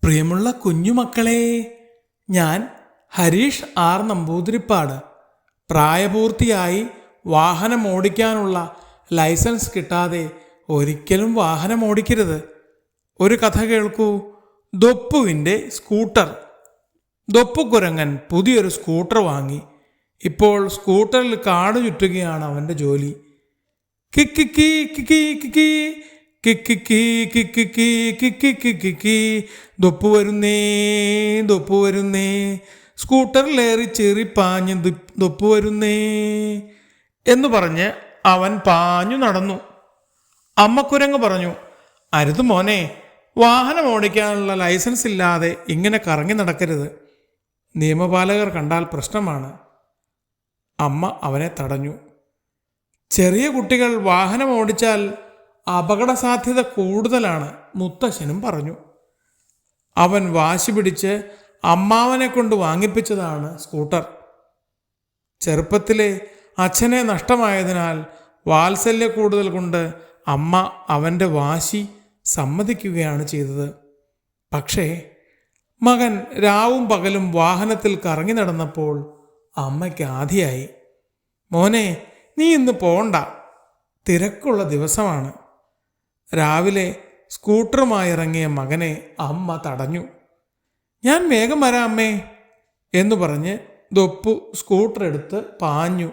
പ്രിയമുള്ള കുഞ്ഞുമക്കളെ, ഞാൻ ഹരീഷ് ആർ നമ്പൂതിരിപ്പാട്. പ്രായപൂർത്തിയായി വാഹനം ഓടിക്കാനുള്ള ലൈസൻസ് കിട്ടാതെ ഒരിക്കലും വാഹനം ഓടിക്കരുത്. ഒരു കഥ കേൾക്കൂ. ദൊപ്പുവിൻ്റെ സ്കൂട്ടർ. ദൊപ്പുകുരങ്ങൻ പുതിയൊരു സ്കൂട്ടർ വാങ്ങി. ഇപ്പോൾ സ്കൂട്ടറിൽ കാട് ചുറ്റുകയാണ് അവൻ്റെ ജോലി. കിക്കിക്കി കിക്കി കിക്കി കിക്കിക്കി കിക്കിക്കി കിക്കിക്കി കിക്കി, ദൊപ്പു വരുന്നേ ദൊപ്പു വരുന്നേ, സ്കൂട്ടറിലേറി ചെറി പാഞ്ഞ് ദൊപ്പു വരുന്നേ എന്ന് പറഞ്ഞ് അവൻ പാഞ്ഞു നടന്നു. അമ്മക്കുരങ്ങ് പറഞ്ഞു, അരുത് മോനെ, വാഹനം ഓടിക്കാനുള്ള ലൈസൻസ് ഇല്ലാതെ ഇങ്ങനെ കറങ്ങി നടക്കരുത്. നിയമപാലകർ കണ്ടാൽ പ്രശ്നമാണ്. അമ്മ അവനെ തടഞ്ഞു. ചെറിയ കുട്ടികൾ വാഹനം ഓടിച്ചാൽ അപകട സാധ്യത കൂടുതലാണ്, മുത്തശ്ശനും പറഞ്ഞു. അവൻ വാശി പിടിച്ച് അമ്മാവനെ കൊണ്ട് വാങ്ങിപ്പിച്ചതാണ് സ്കൂട്ടർ. ചെറുപ്പത്തിലെ അച്ഛനെ നഷ്ടമായതിനാൽ വാത്സല്യ കൂടുതൽ കൊണ്ട് അമ്മ അവൻ്റെ വാശി സമ്മതിക്കുകയാണ് ചെയ്തത്. പക്ഷേ മകൻ രാവും പകലും വാഹനത്തിൽ കറങ്ങി നടന്നപ്പോൾ അമ്മയ്ക്ക് ആധിയായി. മോനെ, നീ ഇന്ന് പോണ്ട, തിരക്കുള്ള ദിവസമാണ്. രാവിലെ സ്കൂട്ടറുമായി ഇറങ്ങിയ മകനെ അമ്മ തടഞ്ഞു. ഞാൻ വേഗം വരാം അമ്മേ എന്ന് പറഞ്ഞ് ദൊപ്പു സ്കൂട്ടർ എടുത്ത് പാഞ്ഞു.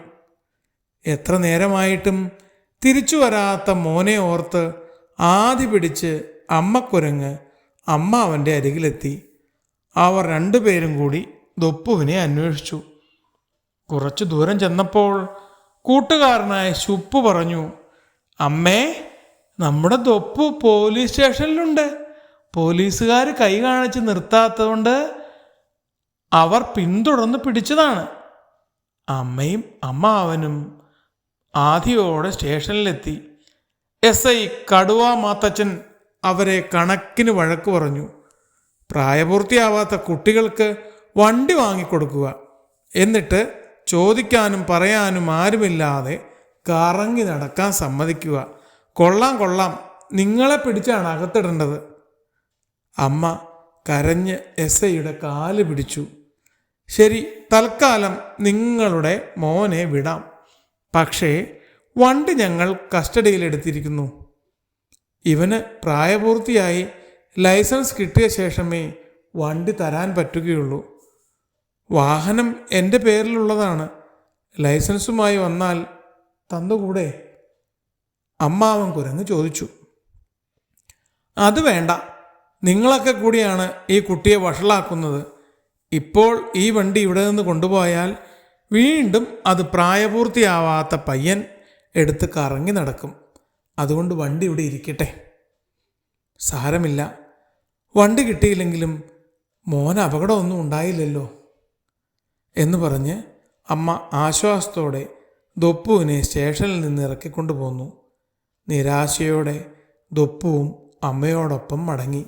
എത്ര നേരമായിട്ടും തിരിച്ചു വരാത്ത മോനെ ഓർത്ത് ആദി പിടിച്ച് അമ്മക്കുരങ്ങ് അമ്മാവൻ്റെ അരികിലെത്തി. അവർ രണ്ടുപേരും കൂടി ദൊപ്പുവിനെ അന്വേഷിച്ചു. കുറച്ചു ദൂരം ചെന്നപ്പോൾ കൂട്ടുകാരനായ ശുപ്പു പറഞ്ഞു, അമ്മേ, നമ്മുടെ ദൊപ്പു പോലീസ് സ്റ്റേഷനിലുണ്ട്. പോലീസുകാർ കൈ കാണിച്ച് നിർത്താത്തതുകൊണ്ട് അവർ പിന്തുടർന്ന് പിടിച്ചതാണ്. അമ്മയും അമ്മാവനും ആദിയോടെ സ്റ്റേഷനിലെത്തി. SI കടുവ മാത്തച്ഛൻ അവരെ കണക്കിന് വഴക്ക് പറഞ്ഞു. പ്രായപൂർത്തിയാവാത്ത കുട്ടികൾക്ക് വണ്ടി വാങ്ങിക്കൊടുക്കുക, എന്നിട്ട് ചോദിക്കാനും പറയാനും ആരുമില്ലാതെ കറങ്ങി നടക്കാൻ സമ്മതിക്കുക. കൊള്ളാം കൊള്ളാം, നിങ്ങളെ പിടിച്ചാണ് അകത്തിടേണ്ടത്. അമ്മ കരഞ്ഞ് SIയുടെ കാല് പിടിച്ചു. ശരി, തൽക്കാലം നിങ്ങളുടെ മോനെ വിടാം. പക്ഷേ വണ്ടി ഞങ്ങൾ കസ്റ്റഡിയിലെടുത്തിരിക്കുന്നു. ഇവന് പ്രായപൂർത്തിയായി ലൈസൻസ് കിട്ടിയ ശേഷമേ വണ്ടി തരാൻ പറ്റുകയുള്ളൂ. വാഹനം എൻ്റെ പേരിലുള്ളതാണ്. ലൈസൻസുമായി വന്നാൽ തന്നുകൂടെ? അമ്മാവൻ കുരങ്ങ് ചോദിച്ചു. അത് വേണ്ട, നിങ്ങളൊക്കെ കൂടിയാണ് ഈ കുട്ടിയെ വഷളാക്കുന്നത്. ഇപ്പോൾ ഈ വണ്ടി ഇവിടെ നിന്ന് കൊണ്ടുപോയാൽ വീണ്ടും അത് പ്രായപൂർത്തിയാവാത്ത പയ്യൻ എടുത്ത് കറങ്ങി നടക്കും. അതുകൊണ്ട് വണ്ടി ഇവിടെ ഇരിക്കട്ടെ. സാരമില്ല, വണ്ടി കിട്ടിയില്ലെങ്കിലും മോന് അപകടമൊന്നും ഉണ്ടായില്ലല്ലോ എന്ന് പറഞ്ഞ് അമ്മ ആശ്വാസത്തോടെ ദൊപ്പുവിനെ സ്റ്റേഷനിൽ നിന്ന് ഇറക്കിക്കൊണ്ടു പോന്നു. നിരാശയോടെ ദൊപ്പുവും അമ്മയോടൊപ്പം മടങ്ങി.